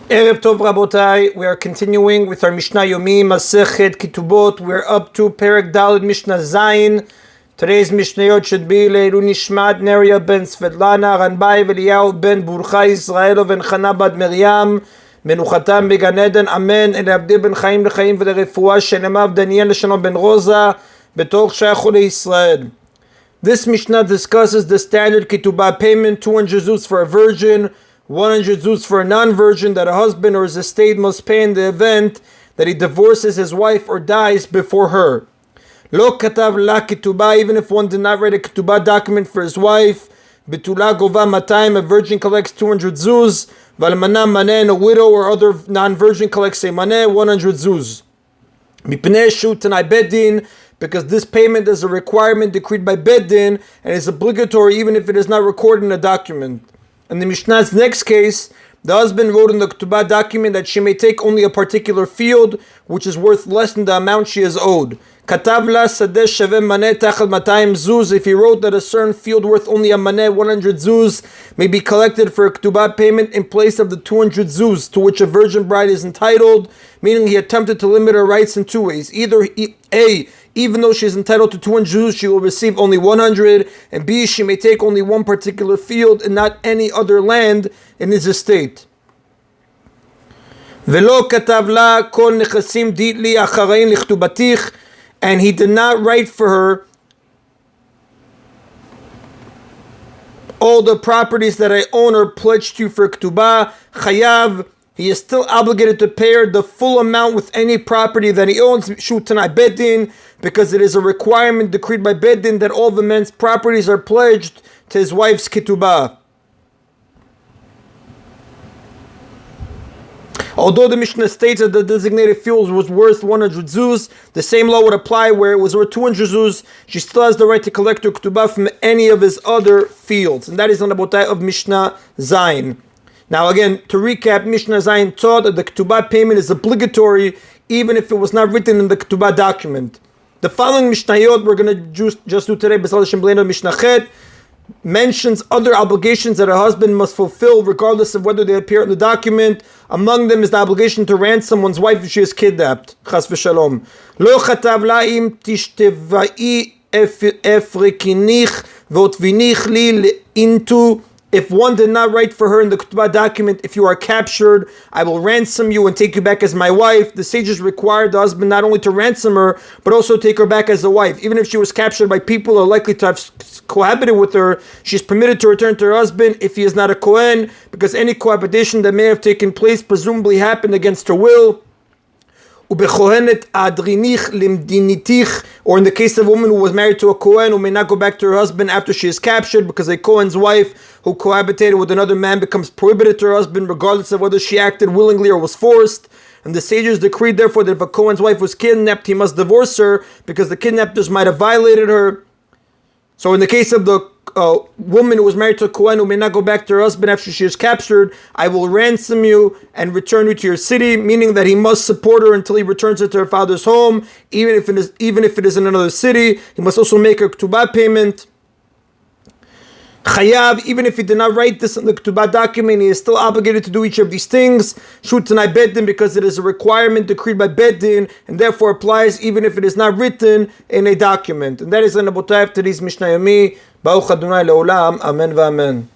Erev Tov Rabotai, we are continuing with our Mishna Yomi, Masechet Ketubot. We're up to Perek Daled Mishnah Zayin. Today's Mishnayot should be Leilu Nishmat Neria ben Svetlana, Ranbai Veliyahu ben Burcha Israelo ben Chana bad Miriam, Menuchatam began Eden, Amen, and Abdi ben Chaim lechaim v'lerefuah shenemav Daniel Shano ben Rosa, Betoch Shachu leIsrael. This Mishnah discusses the standard Ketubah payment, 200 zuz for a virgin, 100 zuz for a non-virgin, that a husband or his estate must pay in the event that he divorces his wife or dies before her. Lo katav la ketubah, even if one did not write a ketubah document for his wife. Betula gova matayim, a virgin collects 200 zuz. Valmana maneh, and a widow or other non-virgin collects a maneh, 100 zuz. Mipnei shu tanai bedin, because this payment is a requirement decreed by bedin and is obligatory even if it is not recorded in a document. In the Mishnah's next case, the husband wrote in the Ketubah document that she may take only a particular field which is worth less than the amount she is owed. Katav la sadeh shaveh maneh tachal matayim zuz. If he wrote that a certain field worth only a maneh, 100 zuz, may be collected for a Ketubah payment in place of the 200 zuz to which a virgin bride is entitled, meaning he attempted to limit her rights in two ways. Either A, even though she is entitled to 200 zuz, she will receive only 100, and B, she may take only one particular field and not any other land in his estate. Velo katav la kol nechasim ditli acharain lichtubatich, and he did not write for her all the properties that I own or pledged to you for Ketubah. Chayav, he is still obligated to pay her the full amount with any property that he owns, Shutanai Bedin, because it is a requirement decreed by Bedin that all the men's properties are pledged to his wife's Ketubah. Although the Mishnah states that the designated field was worth 100 zuz, the same law would apply where it was worth 200 zuz. She still has the right to collect her Ketubah from any of his other fields. And that is on the botai of Mishnah Zayin. Now again, to recap, Mishnah Zayin taught that the Ketubah payment is obligatory even if it was not written in the Ketubah document. The following Mishnayot we're going to just do today, B'Sal Hashem B'Leinu Mishnah Chet, mentions other obligations that a husband must fulfill regardless of whether they appear in the document. Among them is the obligation to ransom one's wife if she is kidnapped. Chas v'shalom. Lo chatav la'im tishtevai efrekinich v'otvinich li into. If one did not write for her in the Ketubah document, if you are captured, I will ransom you and take you back as my wife. The sages required the husband not only to ransom her, but also take her back as a wife. Even if she was captured by people who are likely to have cohabited with her, she is permitted to return to her husband if he is not a Kohen, because any cohabitation that may have taken place presumably happened against her will. Or in the case of a woman who was married to a Kohen who may not go back to her husband after she is captured, because a Kohen's wife who cohabitated with another man becomes prohibited to her husband regardless of whether she acted willingly or was forced. And the sages decreed therefore that if a Kohen's wife was kidnapped, he must divorce her because the kidnappers might have violated her. So in the case of the woman who was married to a Kohen who may not go back to her husband after she is captured, I will ransom you and return you to your city, meaning that he must support her until he returns her to her father's home, even if it is in another city. He must also make a Ketubah payment. Chayav, even if he did not write this in the Ketubah document, he is still obligated to do each of these things. Shutanai Bedin, because it is a requirement decreed by Bedin, and therefore applies even if it is not written in a document. And that is an abotai of today's Mishna Yomi. Baruch Adonai Leolam. Amen v'amen.